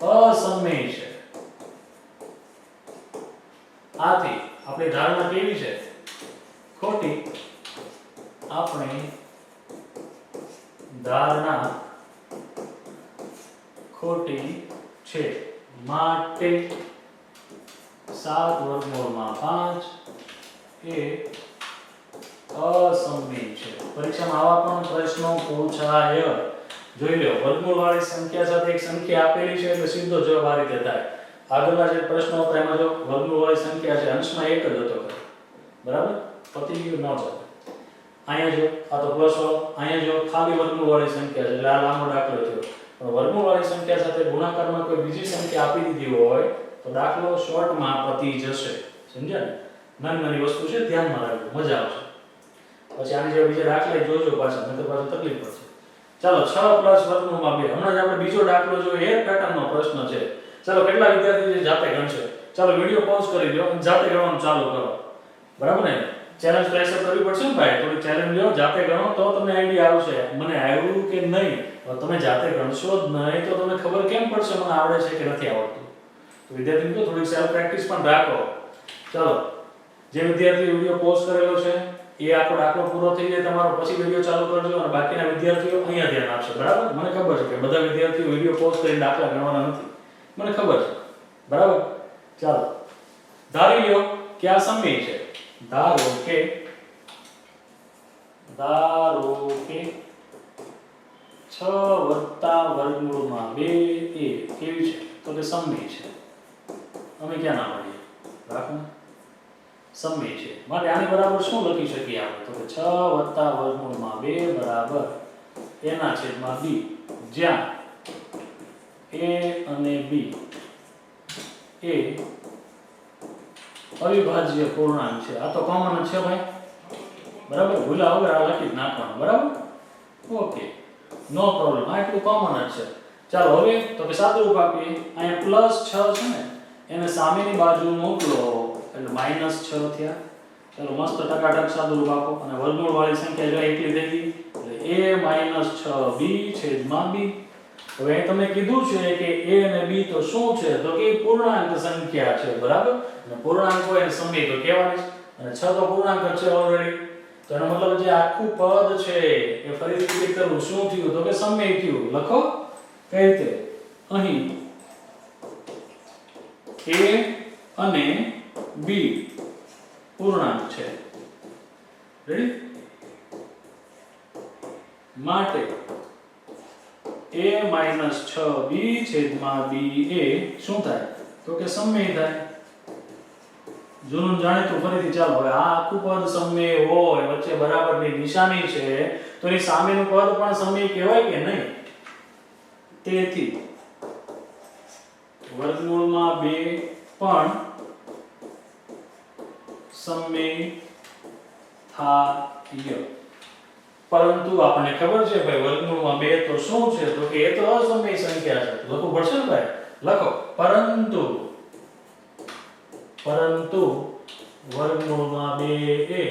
અસમમેય છે. આથી આપણી ધારણા કેવી છે? ખોટી. આપણી ધારણા ખોટી છે માટે 7 વર્ગમૂળમાં 5 એ અસમમેય છે. પરીક્ષામાં આવા પણ પ્રશ્નો પૂછાય. જોઈ લો વર્ગમૂળ વાળી સંખ્યા સાથે એક સંખ્યા આપેલી છે એટલે સીધો જવાબ આ રીતે થાય. આગળના જે પ્રશ્નો હતા એમાં જો વર્ગમૂળ વાળી સંખ્યા છે અંશમાં એક જ હતો. બરાબર. પતી ગયું ન ચાલે. અહીંયા જો આ તો પ્લસ વાળો. અહીંયા જો ખાલી વર્ગમૂળ વાળી સંખ્યા છે એટલે આ લાંબો દાખલો થયો. પણ વર્ગમૂળવાળી સંખ્યા સાથે ગુણાકારમાં કોઈ બીજી સંખ્યા આપી દીધી હોય તો દાખલો શોર્ટમાં પતી જશે. સમજ્યા ને? નાની નાની વસ્તુ છે, ધ્યાનમાં રાખજો, મજા આવશે. પછી આની જેવા બીજા દાખલા જોજો પાછા, નહીંતર પાછું તકલીફ પડશે. ચાલો 6 + વર્ગમૂળમાં 2. હમણાં જ આપણે બીજો દાખલો જોયો, એ પેટર્નનો પ્રશ્ન છે. ચાલો કેટલા વિદ્યાર્થીઓ જાતે ગણશે? ચાલો વિડિયો પોઝ કરી દો અને જાતે ગણવાનું ચાલુ કરો. બરાબર ને? ચેલેન્જ તો એક્સેપ્ટ કરવી પડશે ને ભાઈ? થોડી ચેલેન્જ લ્યો, જાતે ગણો તો તમને આઈડિયા આવશે મને આવ્યું કે નહીં. તમે જાતે ગણશો જ નહીં તો તમને ખબર કેમ પડશે મને આવડે છે કે નથી આવડતું? તો વિદ્યાર્થી મિત્રો થોડી સેલ્ફ પ્રેક્ટિસ પણ રાખો. ચાલો જે વિદ્યાર્થીએ વિડિયો પોઝ કરેલો છે એ આખો દાખલો પૂરો થઈ જાય તમારો પછી વિડિયો ચાલુ કરજો અને બાકીના વિદ્યાર્થીઓ અહીંયા ધ્યાન આપશે. બરાબર? મને ખબર છે કે બધા વિદ્યાર્થીઓ વિડિયો પોઝ કરીને દાખલા ગણવાના નથી, મને ખબર છે. બરાબર? ચાલો ધારી લો કે આ સમય છે. ધારો કે 6 + વર્ગમૂળમાં 2 એ કેવી છે? તો કે સમય છે. અમે ક્યાં ના પાડીએ? રાખો સમય છે. માટે આની બરાબર શું લખી શકીએ આપણે? તો કે 6 + વર્ગમૂળમાં 2 બરાબર એના છેદમાં b, જ્યાં a અને b એ અવિભાજ્ય પૂર્ણાંક છે. આ તો કોમન જ છે ભાઈ. બરાબર? ભૂલા વગર આ લખી જ નાખવાનું. બરાબર? Okay, no problem. આ એટલું કોમન જ છે. ચાલો હવે તો કે સાદુરૂપ આપીએ. અહીંયા +6 છે ને, એને સામેની બાજુ મોકલો એટલે -6 થયા. ચાલો મસ્ત ટકાટક સાદુરૂપ આપો અને વર્ગમૂળ વાળી સંખ્યા જો એકલી થઈ ગઈ એટલે a - 6b છેદમાં b. હવે અહીં તમને કીધું છે કે a અને b તો શું છે? તો કે પૂર્ણાંક સંખ્યા છે. બરાબર? અને પૂર્ણાંક હોય એને સમય તો કહેવાનું જ, અને 6 તો પૂર્ણાંક જ છે ઓલરેડી. તો એનો મતલબ જે આખું પદ છે એ ફરીથી ક્લિક કરવું, શું થયું? તો કે સમય થયું. લખો કઈ રીતે? અહીં a અને b પૂર્ણાંક છે. રેડી? માટે a - 6b છેદમાં b એ શું થાય? તો કે સમય થાય. જૂનું જાણીતું ફરીથી ચાલો. હવે આ આખું પદ સમય હોય, વચ્ચે બરાબરની નિશાની છે, તો એની સામેનું પદ પણ સમય કહેવાય કે નહીં? તેથી વર્ગમૂળમાં 2 પણ સમય થાય. પરંતુ આપણને ખબર છે ભાઈ વર્ગમૂળમાં 2 તો શું છે? તો કે એ તો અસમય સંખ્યા છે. લખવું પડશે ને ભાઈ? લખો પરંતુ વર્ગમૂળમાં 2 એ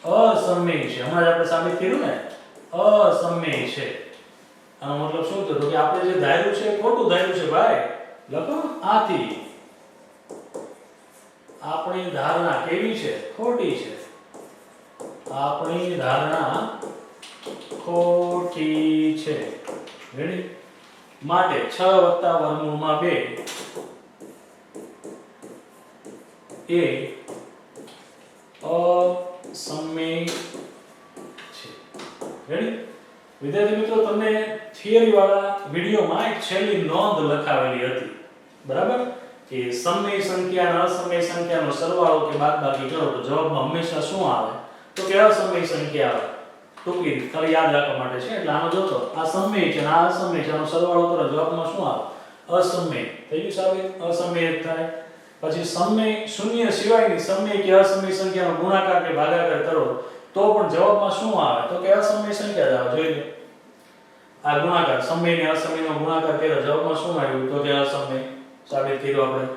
અસમય છે. હમણાં જ આપણે સાબિત કર્યું ને, અસમય છે. આનો મતલબ શું થયો? તો કે આપણે જે ધાર્યું છે એ ખોટું ધાર્યું છે ભાઈ. લખો આથી આપણી ધારણા કેવી છે? ખોટી છે. આપણી ધારણા ખોટી છે. રેડી? માટે 6 + વર્ગમૂળમાં 2 એ અસમય છે. રેડી? વિદ્યાર્થી મિત્રો, તમને થિયરી વાળા વિડિયોમાં એક છેલ્લી નોંધ લખાવેલી હતી. બરાબર? કે સમય સંખ્યા અને અસમય સંખ્યાનો સરવાળો કે બાદબાકી કરો તો જવાબમાં હંમેશા શું આવે? તો કે અસમય સંખ્યા આવે. ટૂંકી ખાલી યાદ રાખવા માટે છે. એટલે આનો જોતો આ સમય છે અને આ અસમય છે, આનો સરવાળો કરો જવાબમાં શું આવે? અસમય. થઈ ગયું સાબિત? અસમય થાય. પછી સમય શૂન્ય સિવાયની સમય કે અસમય સંખ્યાનો ગુણાકાર કે ભાગાકાર કરો તો પણ જવાબમાં શું આવે? તો કે અસમય સંખ્યા જ આવે. જોઈ લો આ ગુણાકાર, સમય ને અસમયનો ગુણાકાર કર્યો, જવાબમાં શું આવ્યું? તો કે અસમય. સાબિત કર્યું આપણે.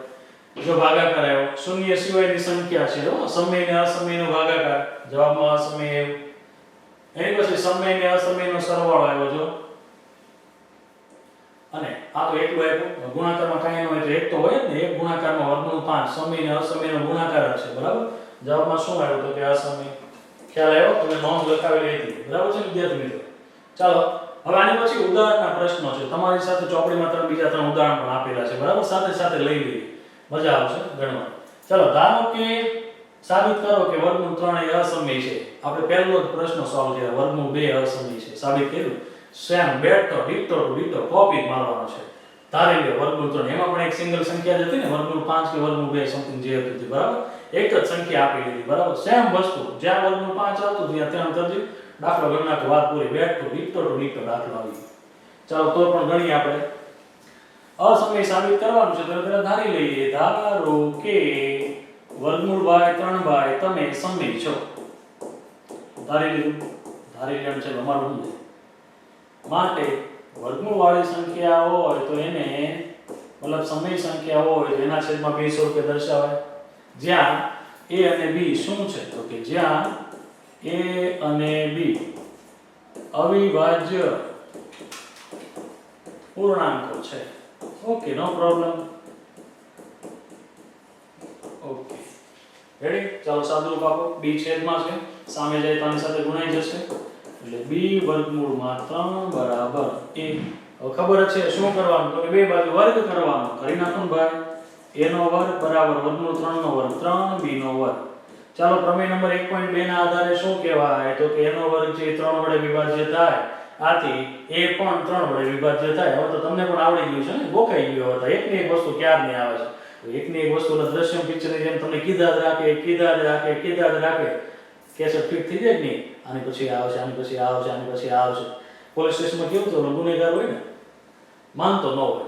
જો ભાગાકાર આવ્યો, શૂન્ય સિવાયની સંખ્યા છે, સમય ને અસમયનો ભાગાકાર, જવાબમાં અસમય આવ્યું. એની પછી સમય ને અસમયનો સરવાળો આવ્યો. જો અને આ તો એટલું આપ્યું. ગુણાકારમાં કાંઈ ન હોય તો એક તો હોય જ ને. એક ગુણાકારમાં વર્ગમૂળ 5 સમય ને અસમયનો ગુણાકાર છે. બરાબર? જવાબમાં શું આવ્યું? તો કે અસમય. ખ્યાલ આવ્યો? તમે નોંધ લખાવેલી હતી. બરાબર છે વિદ્યાર્થી મિત્રો? ચાલો હવે આની પછી ઉદાહરણના પ્રશ્નો છે. તમારી સાથે ચોપડીમાં બીજા 3 ઉદાહરણ પણ આપેલા છે. બરાબર? સાથે સાથે લઈ લઈએ, મજા આવશે ગણવા. ચાલો ધારો કે સાબિત કરો કે વર્ગમૂળ 3 એ અસમય છે. આપણે પહેલો જ પ્રશ્ન સોલ્વ કર્યો. વર્ગમૂળ 2 અસમય છે. સાબિત કર્યું. સેમ બેટો ડિટો ટુ ડિટો કોપી મારવાનો છે. ધારી લો વર્ગમૂળ 3, એમાં પણ એક સિંગલ સંખ્યા જ હતી ને, વર્ગમૂળ 5 કે વર્ગમૂળ 2 સમથિંગ જે હતી. બરાબર? એક જ સંખ્યા આપી દીધી. બરાબર? સેમ વસ્તુ, જ્યાં વર્ગમૂળ 5 આવતું ત્યાં 3 કરી દીધું. દાખલો ગણનાર વાત પૂરી. બેટો ડિટો ટુ ડિટો દાખલો આવી. ચાલો તો પણ ગણી આપણે અસમય સાબિત કરવાનું છે તો પહેલા ધારી લઈએ ધારો કે વર્ગમૂળ બાય 3 બાય તમે સમય છો ધારી લેવાનું છે અમારું શું છે માટે વર્ગમૂળ વાળી સંખ્યા હોય તો એને મતલબ સમય સંખ્યા હોય તો એના છેદમાં 2 સ્વરૂપે દર્શાવાય જ્યાં a અને b શું છે તો કે જ્યાં a અને b અવિભાજ્ય પૂર્ણાંકો છે okay no problem okay ready ચાલો સાદુરૂપ આપો b છેદમાં છે સામે જાય તો આની સાથે ગુણાઈ જશે એટલે b વર્ગમૂળમાં 3 બરાબર a હવે ખબર છે શું કરવાનું તો કે બે બાજુ વર્ગ કરવાનો કરી નાખો ને ભાઈ a નો વર્ગ બરાબર વર્ગમૂળ 3 નો વર્ગ 3 b નો વર્ગ ચાલો પ્રમેય નંબર 1.2 ના આધારે શું કહેવાય તો કે a નો વર્ગ છે 3 વડે વિભાજ્ય થાય આથી a પણ 3 વડે વિભાજ્ય થાય હવે તો તમને પણ આવડી ગયું છે ને ગોખાઈ ગયું હવે એકની એક વસ્તુ ક્યારે નહીં આવે છે એકની એક વસ્તુનો દ્રશ્ય પિક્ચરની જેમ તમને કીધા જ રાખે કેસેટ ફિટ થઈ જાય ને આની પછી આવશે આની પછી આવશે આની પછી આવશે પોલીસ સ્ટેશનમાં કેવું તો ગુનેગાર હોય ને માનતો ન હોય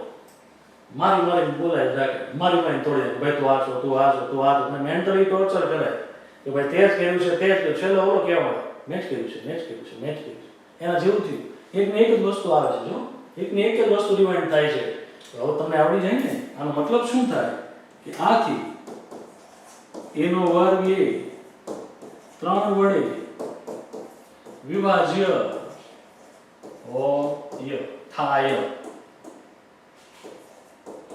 મારી બોલાય રાખે મારી તોડી દે ભાઈ તું આ છો તમે મેન્ટલી ટોર્ચર કરે કે ભાઈ તે જ કર્યું છે છેલ્લો ઓલો કહેવાય મેચ કર્યું છે એના જેવું થયું એકને એક જ વસ્તુ આવે છે જો એકની એક જ વસ્તુ રિવાઇન્ડ થાય છે તો હવે તમને આવડી જાય ને આનો મતલબ શું થાય કે આથી a નો વર્ગ એ 3 વડે વિભાજ્ય થાય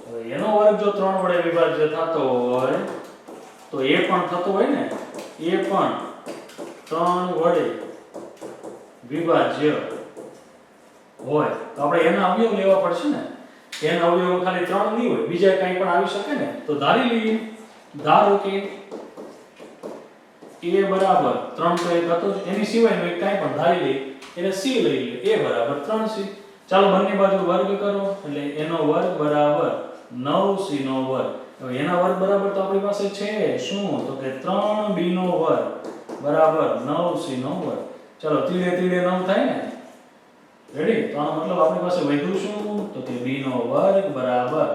હવે એનો વર્ગ જો 3 વડે વિભાજ્ય થતો હોય તો એ પણ થતો હોય ને એ પણ 3 વડે વિભાજ્ય હોય તો આપણે એના અવયવ લેવા પડશે ને એના અવયવ ખાલી 3 નહીં હોય બીજા કંઈ પણ આવી શકે ને તો ધારી લઈએ ધારો કે a બરાબર 3 તો એક હતો એની સિવાયનો એક કાંઈ પણ ધારી લઈએ એને c લઈ લઈએ a બરાબર 3c ચાલો બંને બાજુ વર્ગ કરો એટલે એનો વર્ગ બરાબર 9c નો વર્ગ હવે એના વર્ગ બરાબર તો આપણી પાસે છે શું તો કે 3b નો વર્ગ બરાબર 9c નો વર્ગ ચાલો તીડે 9 થાય ને રેડી તો આનો મતલબ આપણી પાસે વધ્યું શું તો કે b નો વર્ગ બરાબર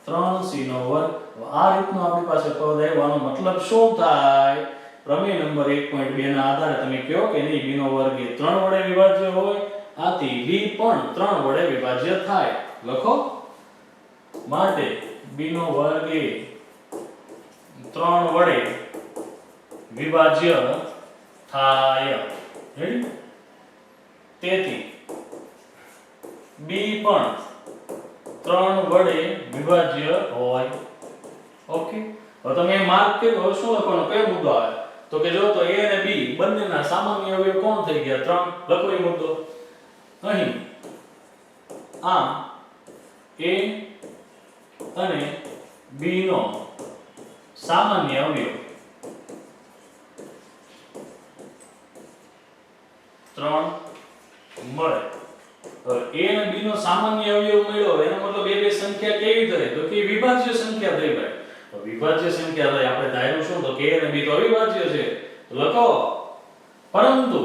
3c નો વર્ગ આ રીતનો આપણી પાસે પદ આવ્યો આનો મતલબ શું થાય પ્રમેય નંબર 1.2 ના આધારે તમે કહો કે નહીં b નો વર્ગ એ 3 વડે વિભાજ્ય હોય આથી b પણ 3 વડે વિભાજ્ય થાય લખો માટે b નો વર્ગ એ 3 વડે વિભાજ્ય થાય રેડી તેથી b પણ 3 વડે વિભાજ્ય હોય ઓકે હવે તમે માર્ક કર્યો હવે શું લખવાનો કયો મુદ્દો આવે તો કે જો તો a અને b બંનેના સામાન્ય અવયવ કોણ થઈ ગયા 3 લખો એ મુદ્દો અહીં આમ a અને b નો સામાન્ય અવયવ 3 મળે હવે a અને b નો સામાન્ય અવયવ મળ્યો એનો મતલબ બે સંખ્યા કેવી થાય તો કે વિભાજ્ય સંખ્યા થઈ ભાઈ તો વિભાજ્ય સંખ્યા થાય આપણે ધાર્યું શું તો કે a અને b તો અવિભાજ્ય છે તો લખો પરંતુ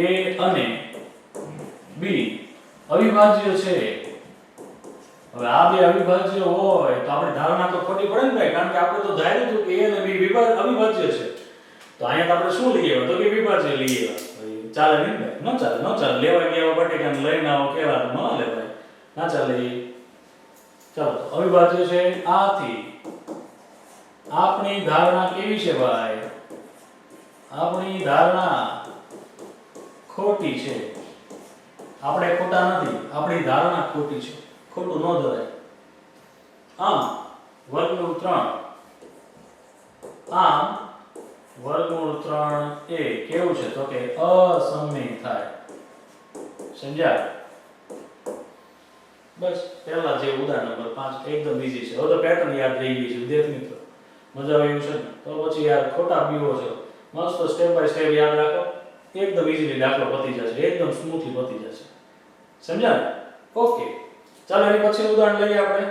a અને b અવિભાજ્ય છે હવે આ બે અવિભાજ્ય હોય તો આપણે ધારણા તો ખોટી પડે ને ભાઈ કારણ કે આપણે તો ધાર્યું હતું કે a અને b અવિભાજ્ય છે તો અહીંયા આપણે શું લઈએ તો કે વિભાજ્ય લઈએ ચાલે નહીં ભાઈ ન ચાલે લેવા ગયા બટેકાને લઈને આવો કેવા ન લે ભાઈ ના ચાલે ચાલો અવિભાજ્ય છે આથી આપણી ધારણા કેવી છે ભાઈ આપણી ધારણા ખોટી છે આપણે ખોટા નથી આપણી ધારણા ખોટી છે ખોટું ન ધરાય આમ વર્ગમૂળ 3 આમ વર્ગમૂળ 3 એ કેવું છે તો કે અસમય થાય સમજ્યા બસ પહેલા જે ઉદાહરણ નંબર 5 એકદમ ઈઝી છે હવે તો પેટર્ન યાદ રહી ગઈ છે વિદ્યાર્થી મિત્રો મજા આવી છે ને તો પછી યાર ખોટા બીવો છે મસ્ત સ્ટેપ બાય સ્ટેપ યાદ રાખો એકદમ ઈઝીલી દાખલો પતી જશે એકદમ સ્મૂથલી પતી જશે સમજ્યા ઓકે ચાલો એની પછી ઉદાહરણ લઈએ આપણે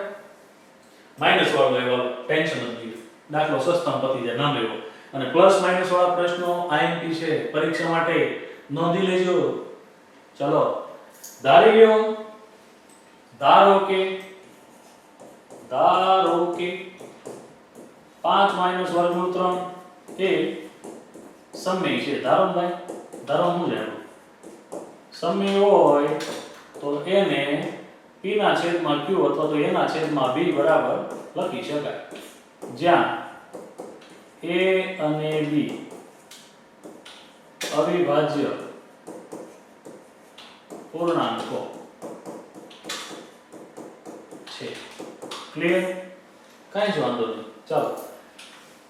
માઈનસ વાળું લેવલ ટેન્શન નથી દાખલો સસ્તામાં પતી જાય નામ લેવો અને પ્લસ માઈનસ વાળા પ્રશ્નો આઈએમપી છે પરીક્ષા માટે નોંધી લેજો ચલો ધારી લ્યો, ધારો કે 5 - વર્ગમૂળ 3 એ સમય છે. ધારો ને ભાઈ, ધારો હું જાણું સમય હોય તો એને p ના છેદમાં q અથવા તો a ના છેદમાં b બરાબર લખી શકાય, જ્યાં a અને b અવિભાજ્ય પૂર્ણાંકો છે. ક્લિયર? કાંઈ જ વાંધો નહીં. ચાલો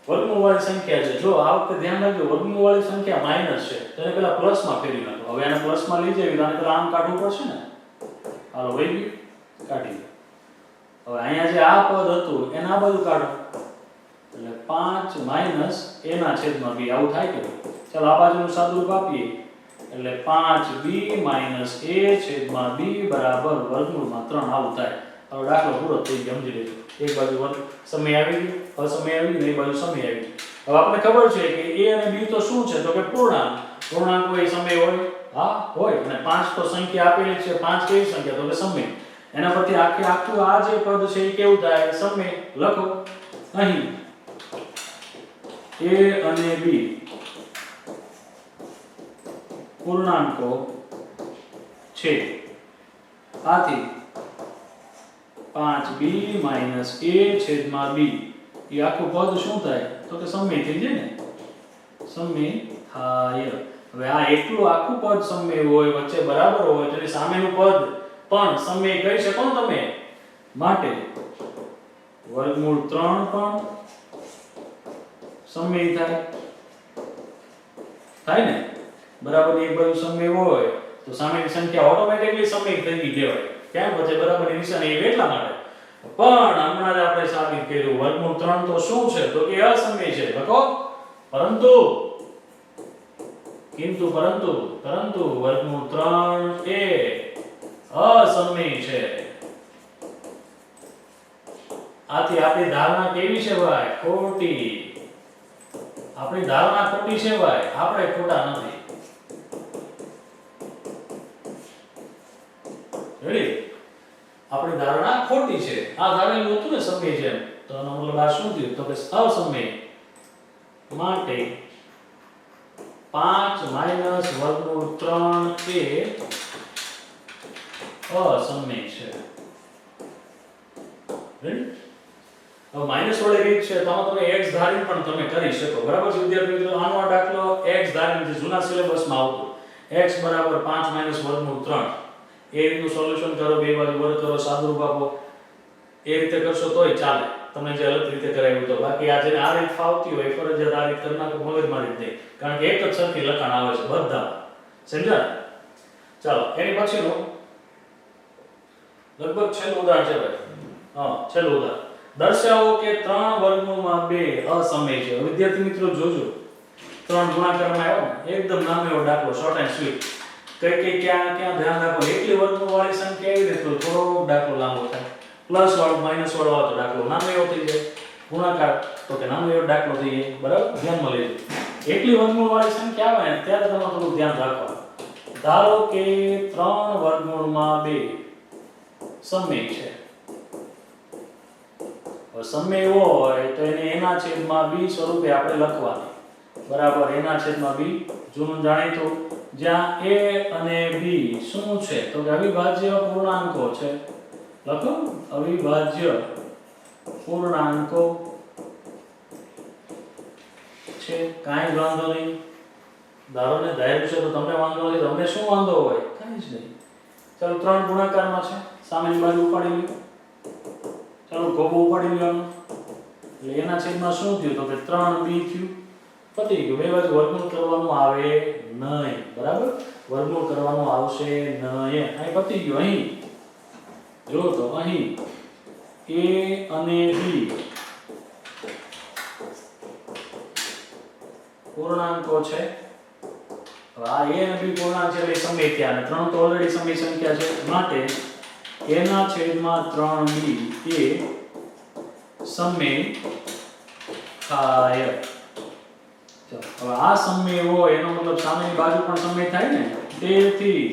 વર્ગમૂળ વાળી સંખ્યા છે. જો આ વખતે ધ્યાન રાખજો, વર્ગમૂળ વાળી સંખ્યા માઈનસ છે તો એને પેલા પ્લસમાં ફેરવી નાખો. હવે એને પ્લસમાં લઈ જવી તો આને પેલા આમ કાઢવું પડશે ને. હાલો વહી ગયું, કાઢી લો. હવે અહીંયા જે આ પદ હતું એને આ બાજુ કાઢો એટલે 5 માઈનસ a ના છેદમાં b આવું થાય કે? ચાલો આ બાજુનું સાદુરૂપ આપીએ એટલે 5b માઈનસ a છેદમાં b બરાબર વર્ગમૂળમાં 3 આવું થાય. હવે દાખલો પૂરો થઈ ગયો, સમજી લેજો. એક બાજુ વર્ગ સમય આવી ગયો, અસમય આવી ગયો, એક બાજુ સમય આવી ગયો. હવે આપણને ખબર છે કે a અને b તો શું છે તો કે પૂર્ણાંક. પૂર્ણાંક હોય સમય હોય? હા હોય. અને 5 તો સંખ્યા આપેલી છે. 5 કેવી સંખ્યા તો કે સમય. એના પરથી આખું આ જે પદ છે એ કેવું થાય? સમય. લખો અહીં a અને b પૂર્ણાંકો છે. આથી 5b માઈનસ a છેદમાં b એ આખું પદ શું થાય તો કે સમય થઈ જાય ને, સમય થાય. હવે આ એકલું આખું પદ સમય હોય, વચ્ચે બરાબર હોય તો સામેનું પદ પણ સમય કહી શકો ને તમે. માટે વર્ગમૂળ 3 પણ સમય થાય ને. બરાબર એક બાજુ સમય હોય તો સામેની સંખ્યા ઓટોમેટિકલી સમય થઈ ગઈ કહેવાય. કેમ? વચ્ચે બરાબરની નિશાની એ એટલા માટે. પણ હમણાં જ આપણે સાબિત કર્યું વર્ગમૂળ 3 તો શું છે તો કે અસમય છે. લખો પરંતુ વર્ગમૂળ 3 એ અસમય છે. આથી આપણી ધારણા કેવી છે ભાઈ? ખોટી. આપણી ધારણા ખોટી છે ભાઈ, આપણે ખોટા નથી. રેડી? આપણી ધારણા ખોટી છે. આ ધારેલું હતું ને સમય છે તો એનો મતલબ આ શું થયું તો કે અસમય. માટે 5 માઈનસ વર્ગમૂળ 3 એ અસમય છે. રેડી? હવે માઈનસ વાળી રીત છે તો તમે x ધારીને પણ તમે કરી શકો. બરાબર છે વિદ્યાર્થી મિત્રો? આનો આ દાખલો x ધારીને જે જૂના સિલેબસમાં આવતો x બરાબર 5 માઈનસ વર્ગમૂળ 3 એ રીતનું સોલ્યુશન કરો, બે બાજુ વર્ગ કરો, સાદુરૂપ આપો. એ રીતે કરશો તોય ચાલે, તમને જે અલગ રીતે કરાવ્યું તો. બાકી આ જેને આ રીત ફાવતી હોય ફરજિયાત આ રીત કરી નાખો, મગજમાં રીત નહીં. કારણ કે એક જ સરખી લખાણ આવે છે બધા. સમજ્યા? ચાલો એની પછીનું લગભગ છેલ્લું ઉદાહરણ છે ભાઈ. હા છેલ્લું ઉદાહરણ. દર્શાવો કે 3 વર્ગમૂળમાં 2 અસમય છે. વિદ્યાર્થી મિત્રો જોજો 3 ગુણાકારમાં આવ્યો ને એકદમ નાનો એવો દાખલો, શોર્ટ એન્ડ સ્વીટ. કઈ ક્યાં ધ્યાન રાખો. એકલી વર્ગમૂળ વાળી સંખ્યા આવી ને તો થોડો દાખલો લાંબો થાય. પ્લસ વાળો માઈનસ વાળો આવે તો દાખલો નાનો એવો થઈ જાય. ગુણાકાર તો કે નાનો એવો દાખલો થઈ જાય. બરાબર? ધ્યાનમાં લેજો. એકલી વર્ગમૂળ વાળી સંખ્યા આવે ને ત્યારે તમારે થોડું ધ્યાન રાખવાનું. ધારો કે 3 વર્ગમૂળમાં 2 સમય છે. સમય હોય તો એને એના છેદમાં b સ્વરૂપે આપણે લખવાનું. બરાબર? એના છેદમાં b જૂનું જાણીતું, જ્યાં a અને b શું છે તો કે અવિભાજ્ય પૂર્ણાંકો છે. લખો અવિભાજ્ય પૂર્ણાંકો છે. કાંઈ વાંધો નહીં. ધારો ને ધાર્યું છે તો તમને વાંધો નથી, તમને શું વાંધો હોય? કાંઈ જ નહીં. ચાલો 3 ગુણાકારમાં છે, સામેની બાજુ ઉપાડી લો. ચાલો ગોબો ઉપાડી લેવાનો એટલે એના છેદમાં શું થયું તો કે 3b થયું. પતી ગયું. બે બાજુ વર્ગમૂળ કરવાનું આવે નહીં. બરાબર? વર્ગમૂળ કરવાનું આવશે નહીં. અહીં પતી ગયું. અહીં જો તો અહીં a અને b પૂર્ણાંકો છે. હવે આ a અને b પૂર્ણાંક છે એટલે સમય થયા અને 3 તો ઓલરેડી સમય સંખ્યા છે. માટે a ના છેદમાં 3b એ સમય થાય. ચાલો હવે આ સમય હોય એનો મતલબ સામેની બાજુ પણ સમય થાય ને. તેથી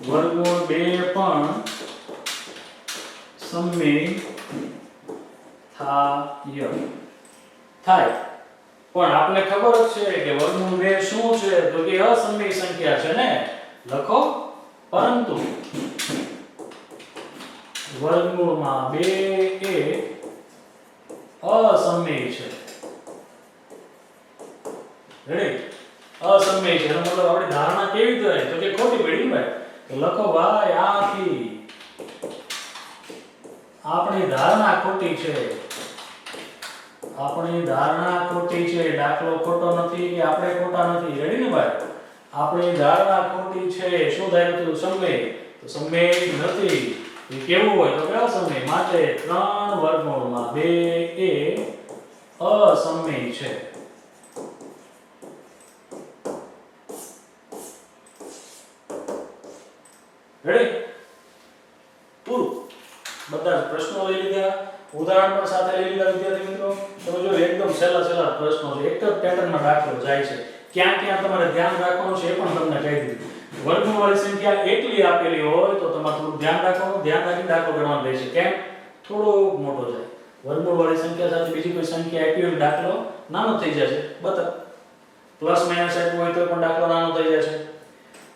વર્ગમૂળ 2 પણ સમમેય થાય પણ આપણે ખબર જ છે કે વર્ગમૂળ 2 શું છે તો કે અસમમેય સંખ્યા છે ને લખો પરંતુ વર્ગમૂળમાં 2 એ અસમમેય છે રેડી અસમમેય છે એનો મતલબ આપણી ધારણા કેવી થાય તો કે ખોટી પડી ભાઈ તો લખો ભાઈ આથી આપણી ધારણા ખોટી છે આપણી ધારણા ખોટી છે દાખલો ખોટો નથી કે આપણે ખોટા નથી રેડી ને ભાઈ આપણી ધારણા ખોટી છે શું ધાર્યું હતું સમમેય તો સમમેય નથી એ કેવું હોય તો કે અસમમેય માટે 3 વર્ગમૂળમાં 2 એ અસમમેય છે રેડી પૂરું બધા પ્રશ્નો લઈ લીધા ઉદાહરણ પણ સાથે લઈ લીધા વિદ્યાર્થી મિત્રો તમે જો એકદમ સહેલા પ્રશ્નો છે એક જ પેટર્નમાં દાખલો જાય છે ક્યાં ક્યાં તમારે ધ્યાન રાખવાનું છે એ પણ તમને કહી દીધું વર્ગમૂળવાળી સંખ્યા એકલી આપેલી હોય તો તમારે થોડું ધ્યાન રાખવાનું ધ્યાન રાખીને દાખલો ગણવાનો રહેશે કેમ થોડો મોટો જાય વર્ગમૂળવાળી સંખ્યા સાથે બીજી કોઈ સંખ્યા આપી હોય દાખલો નાનો થઈ જશે બતા પ્લસ માઈનસ આપ્યું હોય તો પણ દાખલો નાનો થઈ જશે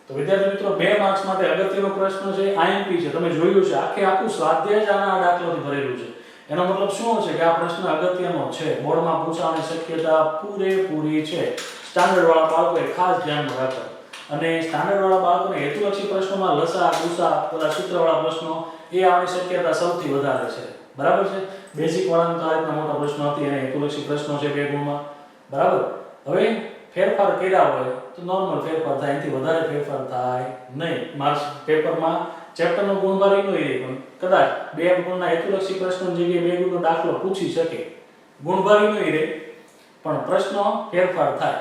તો વિદ્યાર્થી મિત્રો 2 માર્ક્સ માટે અગત્યનો પ્રશ્ન છે આઈએમપી છે તમે જોયું છે આખું સ્વાધ્યાય જ આના દાખલાથી ભરેલું છે એનો મતલબ શું છે કે આ પ્રશ્ન અગત્યનો છે બોર્ડમાં પૂછાવાની શક્યતા પૂરેપૂરી છે સ્ટાન્ડર્ડ વાળા બાળકોએ ખાસ ધ્યાનમાં રાખવું અને સ્ટાન્ડર્ડ વાળા બાળકોને હેતુલક્ષી પ્રશ્નોમાં લસા ગુસા બધા સૂત્રવાળા પ્રશ્નો એ આવવાની શક્યતા સૌથી વધારે છે બરાબર છે બેઝિક વાળાનો તો આ રીતના મોટા પ્રશ્નો હતી અને હેતુલક્ષી પ્રશ્નો છે 2 ગુણમાં બરાબર હવે ફેરફાર કર્યા હોય તો નોર્મલ ફેરફાર થાય એનાથી વધારે ફેરફાર થાય નહીં માર્ક્સ પેપરમાં ચેપ્ટરનો ગુણભાર એનો રહે પણ કદાચ 2 ગુણના હેતુલક્ષી પ્રશ્નોની જગ્યાએ 2 ગુણનો દાખલો પૂછી શકે ગુણભાર એનો રહે પણ પ્રશ્નો ફેરફાર થાય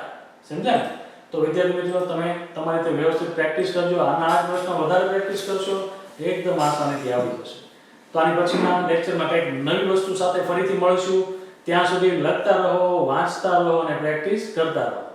સમજાય તો વિદ્યાર્થી મિત્રો તમે તમારી રીતે વ્યવસ્થિત પ્રેક્ટિસ કરજો આના આ પ્રશ્નો વધારે પ્રેક્ટિસ કરશો એકદમ આસાનીથી આવડી જશે તો આની પછીના લેક્ચરમાં કંઈક નવી વસ્તુ સાથે ફરીથી મળીશું ત્યાં સુધી લખતા રહો વાંચતા રહો અને પ્રેક્ટિસ કરતા રહો